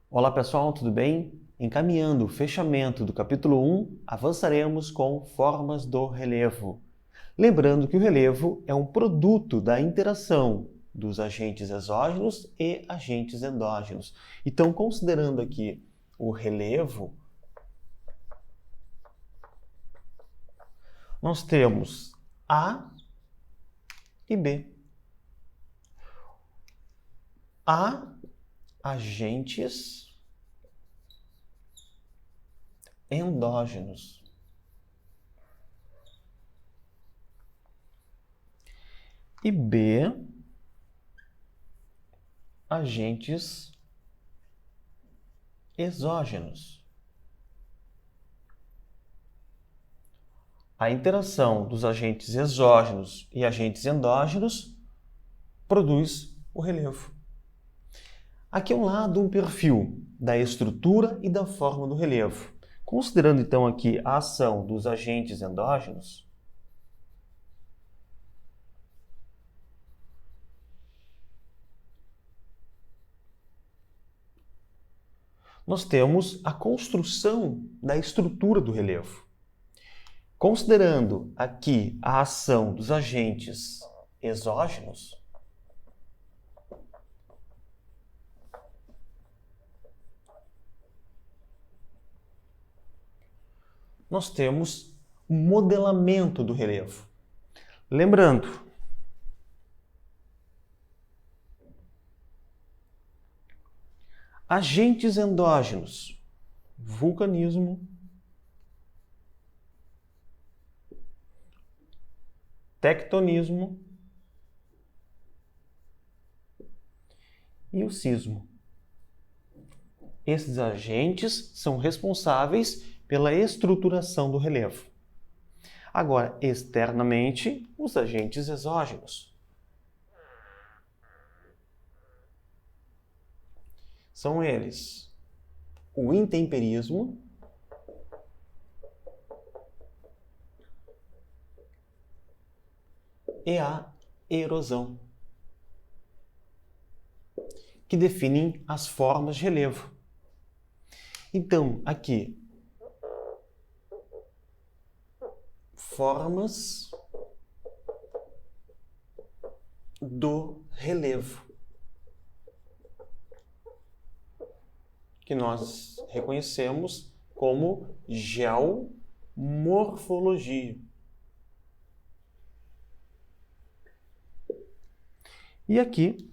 Olá pessoal, tudo bem? Encaminhando o fechamento do capítulo 1, avançaremos com formas do relevo. Lembrando que o relevo é um produto da interação dos agentes exógenos e agentes endógenos. Então, considerando aqui o relevo, nós temos A e B. A agentes endógenos. E B, agentes exógenos. A interação dos agentes exógenos e agentes endógenos produz o relevo. Aqui é um lado um perfil da estrutura e da forma do relevo. Considerando então aqui a ação dos agentes endógenos, nós temos a construção da estrutura do relevo. Considerando aqui a ação dos agentes exógenos, nós temos o modelamento do relevo. Lembrando, agentes endógenos, vulcanismo, tectonismo e o sismo. Esses agentes são responsáveis pela estruturação do relevo. Agora, externamente, os agentes exógenos. São eles o intemperismo, e a erosão, que definem as formas de relevo. Então, aqui, formas do relevo, que nós reconhecemos como geomorfologia. E aqui,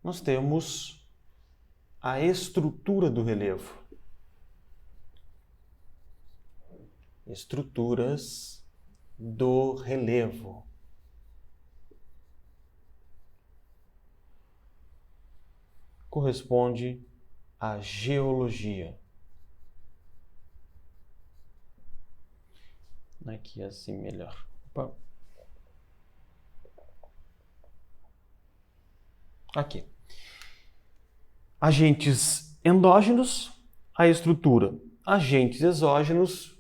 nós temos a estrutura do relevo. Estruturas do relevo. Corresponde à geologia. Aqui assim melhor. Opa. Aqui. Agentes endógenos, a estrutura. Agentes exógenos,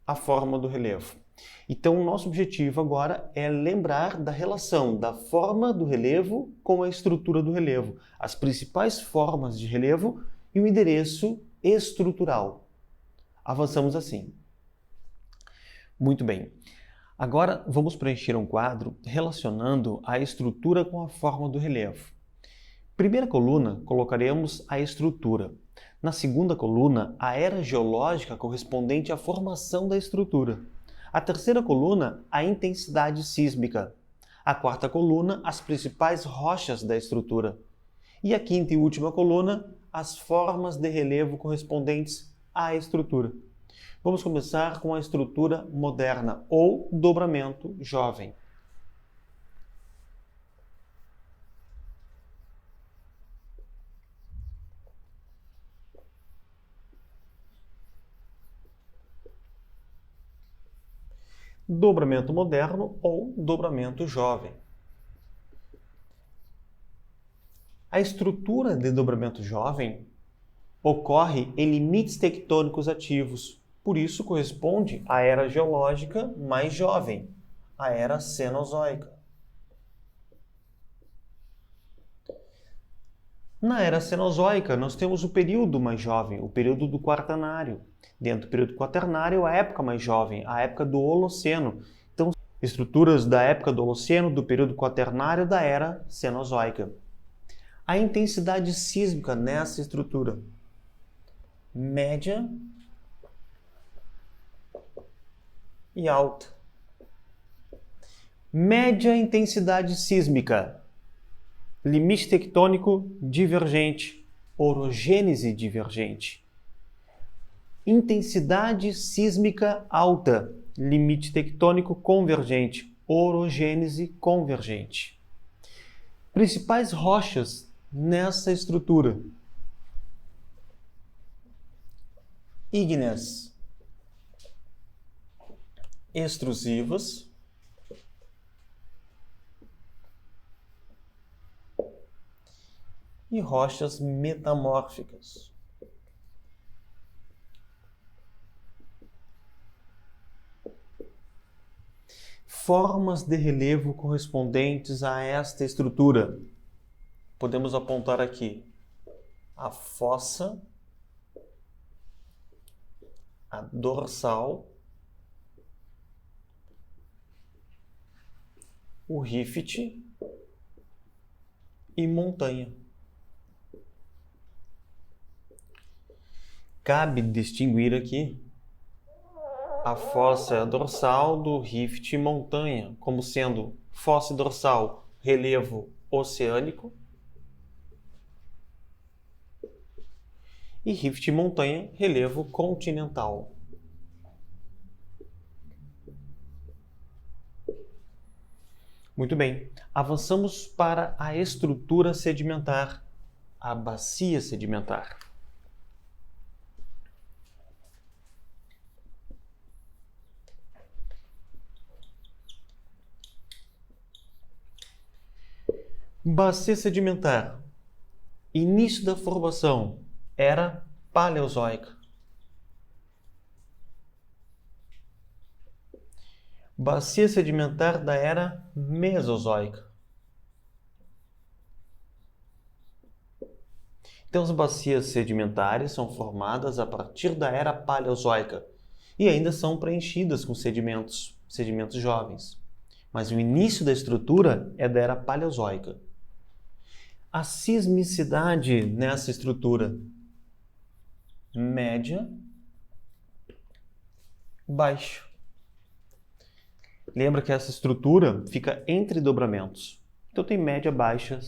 a forma do relevo. Então, o nosso objetivo agora é lembrar da relação da forma do relevo com a estrutura do relevo, as principais formas de relevo e o endereço estrutural. Avançamos assim. Muito bem. Agora vamos preencher um quadro relacionando a estrutura com a forma do relevo. Primeira coluna, colocaremos a estrutura. Na segunda coluna, a era geológica correspondente à formação da estrutura. A terceira coluna, a intensidade sísmica. A quarta coluna, as principais rochas da estrutura. E a quinta e última coluna, as formas de relevo correspondentes à estrutura. Vamos começar com a estrutura moderna ou dobramento jovem. Dobramento moderno ou dobramento jovem. A estrutura de dobramento jovem ocorre em limites tectônicos ativos, por isso corresponde à era geológica mais jovem, a era Cenozoica. Na era Cenozoica, nós temos o período mais jovem, o período do Quaternário. Dentro do período Quaternário, a época mais jovem, a época do Holoceno. Então, estruturas da época do Holoceno, do período Quaternário, da era Cenozoica. A intensidade sísmica nessa estrutura: média e alta. Média intensidade sísmica, limite tectônico divergente, orogênese divergente. Intensidade sísmica alta, limite tectônico convergente, orogênese convergente. Principais rochas nessa estrutura: ígneas extrusivas, e rochas metamórficas. Formas de relevo correspondentes a esta estrutura. Podemos apontar aqui a fossa, a dorsal, o rift e montanha. Cabe distinguir aqui a fossa dorsal do rift e montanha, como sendo fossa dorsal, relevo oceânico, e rift e montanha, relevo continental. Muito bem, avançamos para a estrutura sedimentar, a bacia sedimentar. Bacia sedimentar. Início da formação: era paleozoica. Bacia sedimentar da era mesozoica. Então, as bacias sedimentares são formadas a partir da era paleozoica e ainda são preenchidas com sedimentos jovens. Mas o início da estrutura é da era paleozoica. A sismicidade nessa estrutura: média, baixa. Lembra que essa estrutura fica entre dobramentos. Então tem média, baixa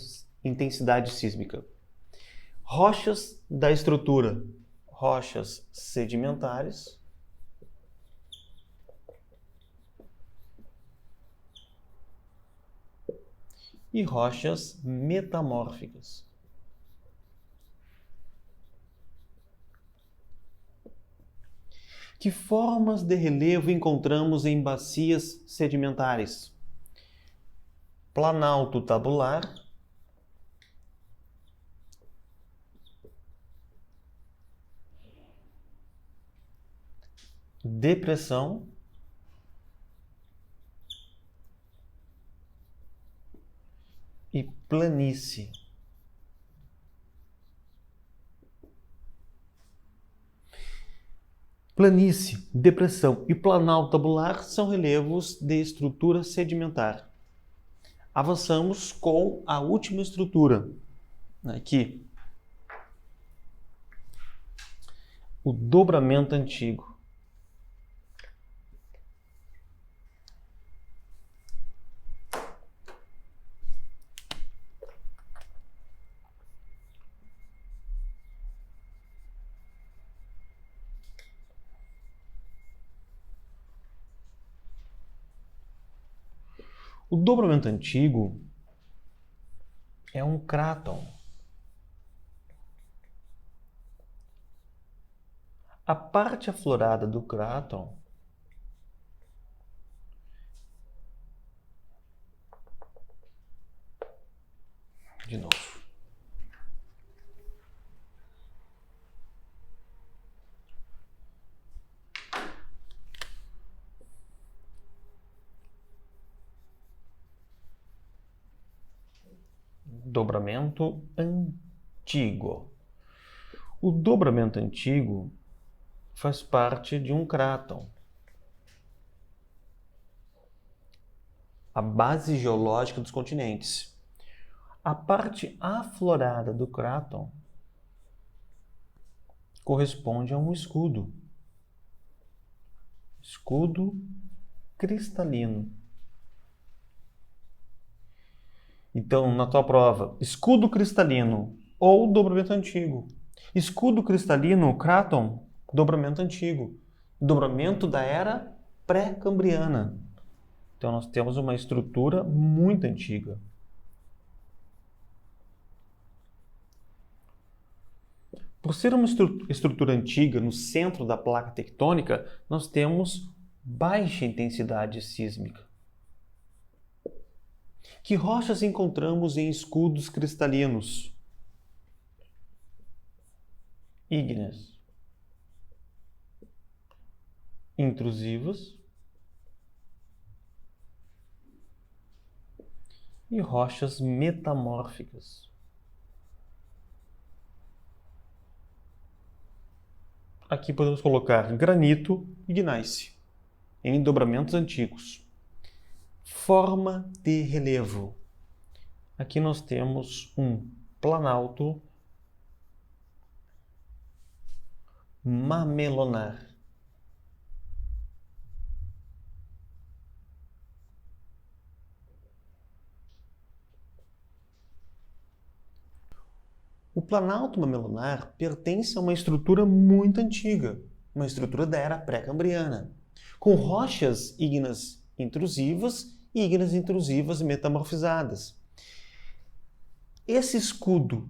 intensidade sísmica. Rochas da estrutura: rochas sedimentares, e rochas metamórficas. Que formas de relevo encontramos em bacias sedimentares? Planalto tabular, depressão, e planície. Planície, depressão e planalto tabular são relevos de estrutura sedimentar. Avançamos com a última estrutura, aqui. O dobramento antigo. O dobramento antigo é um cráton. A parte aflorada do cráton de novo. Dobramento antigo. O dobramento antigo faz parte de um cráton. A base geológica dos continentes. A parte aflorada do cráton corresponde a um escudo. Escudo cristalino. Então, na tua prova, escudo cristalino ou dobramento antigo. Escudo cristalino, cráton, dobramento antigo. Dobramento da era pré-cambriana. Então, nós temos uma estrutura muito antiga. Por ser uma estrutura antiga no centro da placa tectônica, nós temos baixa intensidade sísmica. Que rochas encontramos em escudos cristalinos? Ígneas, intrusivas e rochas metamórficas. Aqui podemos colocar granito e gneiss em dobramentos antigos. Forma de relevo. Aqui nós temos um planalto mamelonar. O planalto mamelonar pertence a uma estrutura muito antiga, uma estrutura da era pré-cambriana, com rochas ígneas intrusivas e ígneas intrusivas metamorfizadas. Esse escudo,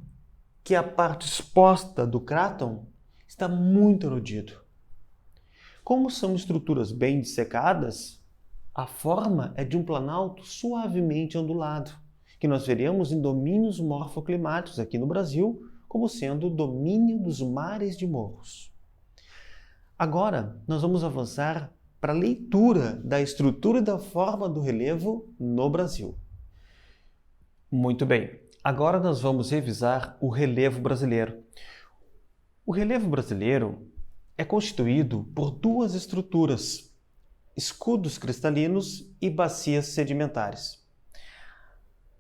que é a parte exposta do cráton, está muito erodido. Como são estruturas bem dissecadas, a forma é de um planalto suavemente ondulado, que nós veremos em domínios morfoclimáticos aqui no Brasil, como sendo o domínio dos mares de morros. Agora, nós vamos avançar para a leitura da estrutura e da forma do relevo no Brasil. Muito bem, agora nós vamos revisar o relevo brasileiro. O relevo brasileiro é constituído por duas estruturas, escudos cristalinos e bacias sedimentares.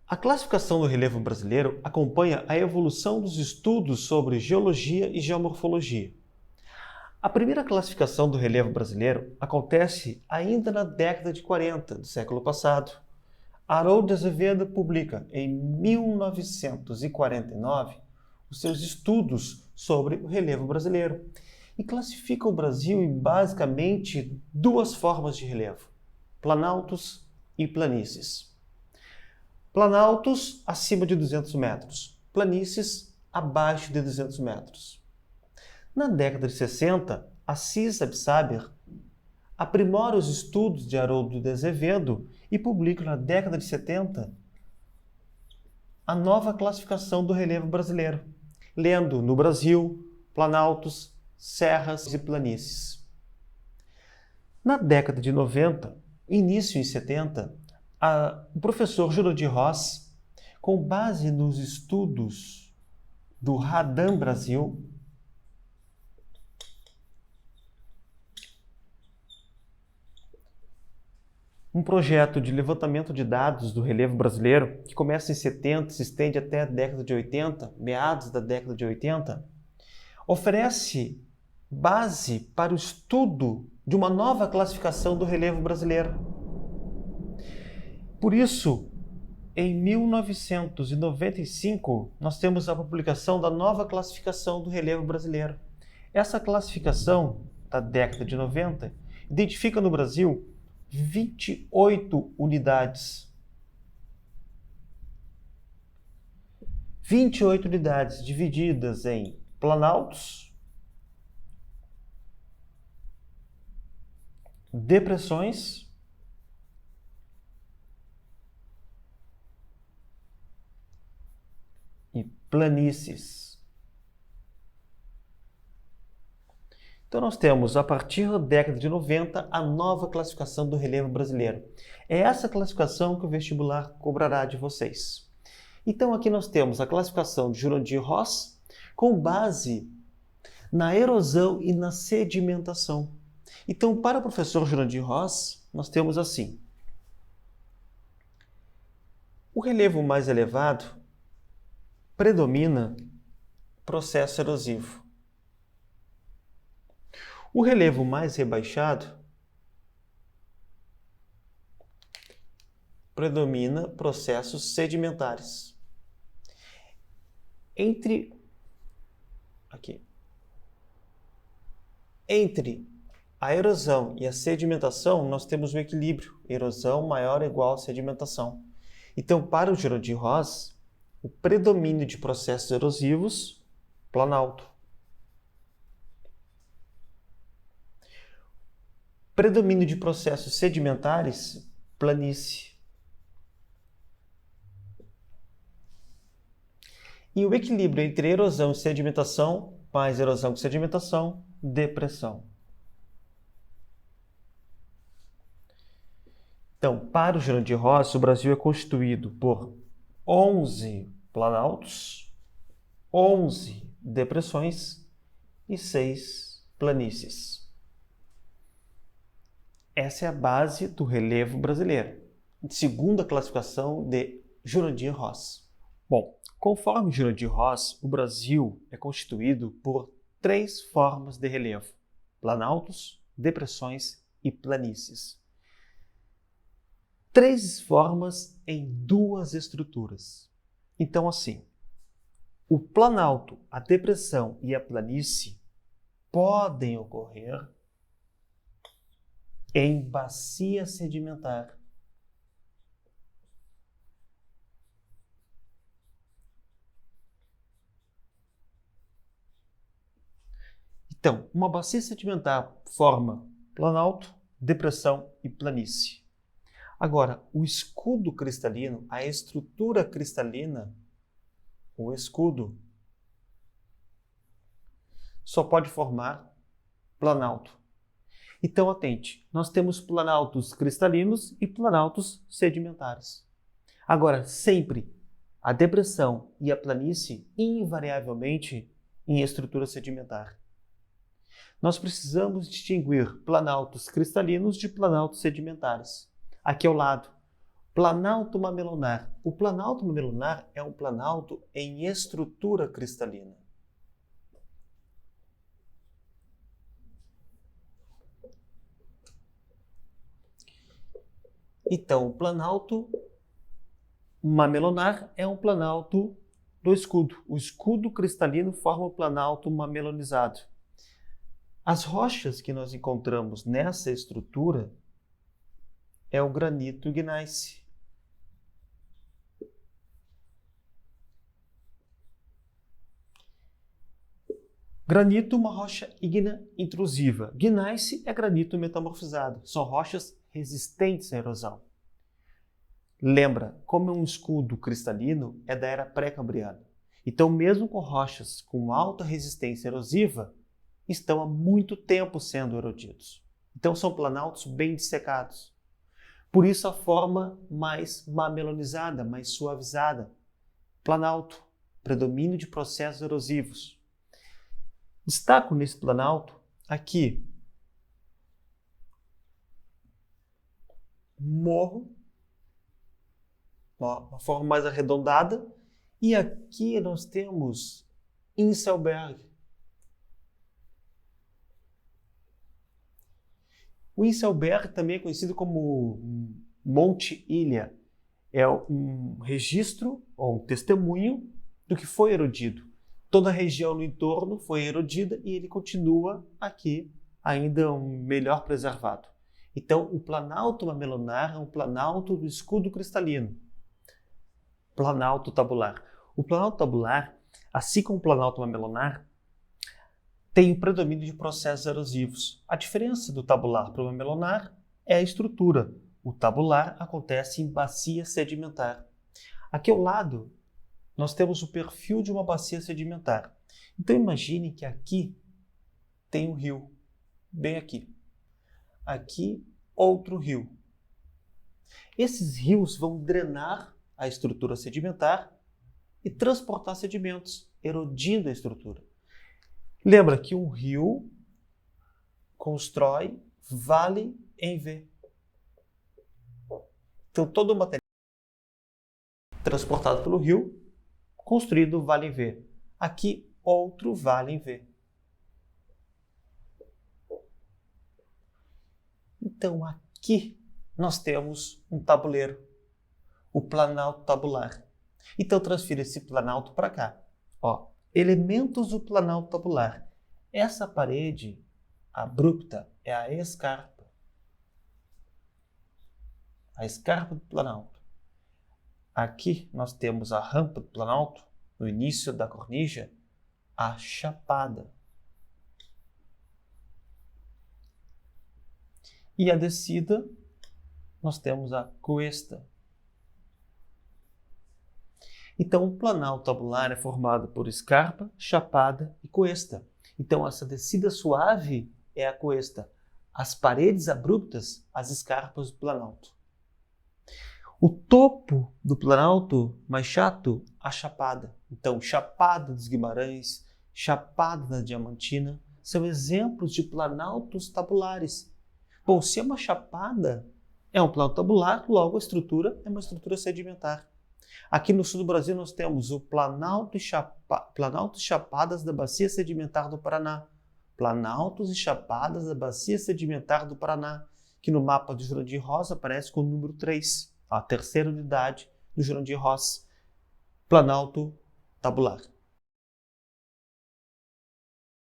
A classificação do relevo brasileiro acompanha a evolução dos estudos sobre geologia e geomorfologia. A primeira classificação do relevo brasileiro acontece ainda na década de 40 do século passado. Haroldo de Azevedo publica, em 1949, os seus estudos sobre o relevo brasileiro e classifica o Brasil em basicamente duas formas de relevo, planaltos e planícies. Planaltos acima de 200 metros, planícies abaixo de 200 metros. Na década de 60, Assis Absaber aprimora os estudos de Haroldo de Azevedo e publica na década de 70 a nova classificação do relevo brasileiro, lendo no Brasil, planaltos, serras e planícies. Na década de 90, início em 70, o professor Júlio de Ross, com base nos estudos do Radam Brasil, um projeto de levantamento de dados do relevo brasileiro, que começa em 70 e se estende até a década de 80, meados da década de 80, oferece base para o estudo de uma nova classificação do relevo brasileiro. Por isso, em 1995, nós temos a publicação da nova classificação do relevo brasileiro. Essa classificação, da década de 90, identifica no Brasil 28 unidades. 28 unidades divididas em planaltos, depressões e planícies. Então nós temos, a partir da década de 90, a nova classificação do relevo brasileiro. É essa classificação que o vestibular cobrará de vocês. Então aqui nós temos a classificação de Jurandir-Ross com base na erosão e na sedimentação. Então, para o professor Jurandir-Ross, nós temos assim: o relevo mais elevado predomina processo erosivo. O relevo mais rebaixado predomina processos sedimentares. Entre a erosão e a sedimentação, nós temos o equilíbrio. Erosão maior ou igual a sedimentação. Então, para o Jurandir-Ross, o predomínio de processos erosivos, planalto. Predomínio de processos sedimentares, planície. E o equilíbrio entre erosão e sedimentação, mais erosão que sedimentação, depressão. Então, para o Jurandir-Ross, o Brasil é constituído por 11 planaltos, 11 depressões e 6 planícies. Essa é a base do relevo brasileiro, segundo a classificação de Jurandir-Ross. Bom, conforme Jurandir-Ross, o Brasil é constituído por 3 formas de relevo: planaltos, depressões e planícies. 3 formas em 2 estruturas. Então, assim, o planalto, a depressão e a planície podem ocorrer em bacia sedimentar. Então, uma bacia sedimentar forma planalto, depressão e planície. Agora, o escudo cristalino, a estrutura cristalina, o escudo, só pode formar planalto. Então, atente, nós temos planaltos cristalinos e planaltos sedimentares. Agora, sempre a depressão e a planície, invariavelmente, em estrutura sedimentar. Nós precisamos distinguir planaltos cristalinos de planaltos sedimentares. Aqui ao lado, planalto mamelunar. O planalto mamelunar é um planalto em estrutura cristalina. Então, o planalto mamelunar é um planalto do escudo. O escudo cristalino forma o planalto mamelonizado. As rochas que nós encontramos nessa estrutura é o granito gneiss. Granito, uma rocha ígnea intrusiva. Gneiss é granito metamorfizado. São rochas resistentes à erosão. Lembra, como é um escudo cristalino, é da era pré-cambriana. Então, mesmo com rochas com alta resistência erosiva, estão há muito tempo sendo erodidos. Então, são planaltos bem dissecados. Por isso, a forma mais mamelonizada, mais suavizada. Planalto, predomínio de processos erosivos. Destaco nesse planalto aqui morro, uma forma mais arredondada, e aqui nós temos Inselberg. O Inselberg também é conhecido como Monte Ilha. É um registro ou um testemunho do que foi erodido. Toda a região no entorno foi erodida e ele continua aqui ainda melhor preservado. Então, o planalto mamelunar é um planalto do escudo cristalino. Planalto tabular. O planalto tabular, assim como o planalto mamelunar, tem o predomínio de processos erosivos. A diferença do tabular para o mamelunar é a estrutura. O tabular acontece em bacia sedimentar. Aqui ao lado, nós temos o perfil de uma bacia sedimentar. Então imagine que aqui tem um rio, bem aqui. Aqui, outro rio. Esses rios vão drenar a estrutura sedimentar e transportar sedimentos, erodindo a estrutura. Lembra que um rio constrói vale em V. Então, todo o material transportado pelo rio, construído vale em V. Aqui, outro vale em V. Então, aqui nós temos um tabuleiro, o planalto tabular. Então, transfira esse planalto para cá. Ó, elementos do planalto tabular. Essa parede abrupta é a escarpa. A escarpa do planalto. Aqui nós temos a rampa do planalto, no início da cornija, a chapada. E a descida, nós temos a cuesta. Então, o planalto tabular é formado por escarpa, chapada e cuesta. Então, essa descida suave é a cuesta. As paredes abruptas, as escarpas do planalto. O topo do planalto mais chato, a chapada. Então, Chapada dos Guimarães, Chapada da Diamantina, são exemplos de planaltos tabulares. Bom, se é uma chapada, é um planalto tabular, logo a estrutura é uma estrutura sedimentar. Aqui no sul do Brasil nós temos o Planalto e Chapadas da Bacia Sedimentar do Paraná. Planaltos e Chapadas da Bacia Sedimentar do Paraná, que no mapa do Jurandir Ross aparece com o número 3, a terceira unidade do Jurandir Ross. Planalto tabular.